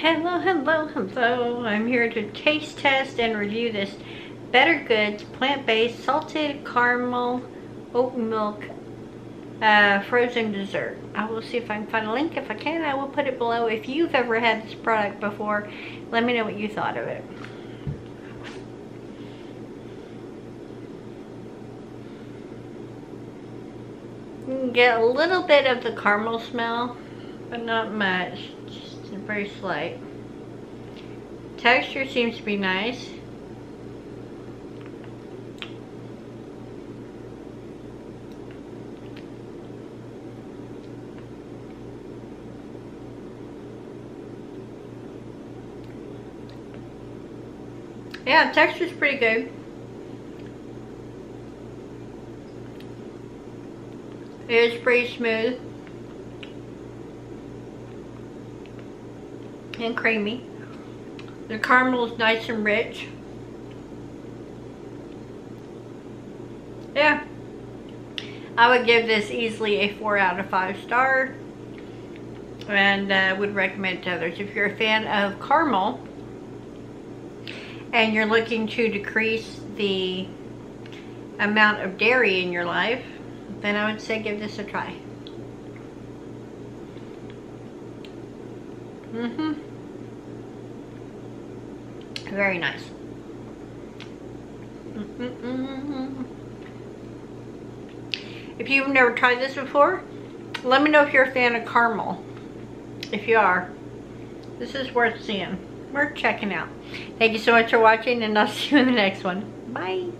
Hello. I'm here to taste test and review this Bettergoods plant-based salted caramel oat milk frozen dessert. I will see if I can find a link. If I can, I will put it below. If you've ever had this product before, let me know what you thought of it. You can get a little bit of the caramel smell, but not much. Just very slight. Texture seems to be nice. Yeah, texture's pretty good. It is pretty smooth and creamy. The caramel is nice and rich. Yeah, I would give this easily a 4 out of 5 star, and would recommend it to others. If you're a fan of caramel and you're looking to decrease the amount of dairy in your life, then I would say give this a try. Very nice. If you've never tried this before, let me know if you're a fan of caramel. If you are, this is worth seeing, worth checking out. Thank you so much for watching, and I'll see you in the next one. Bye.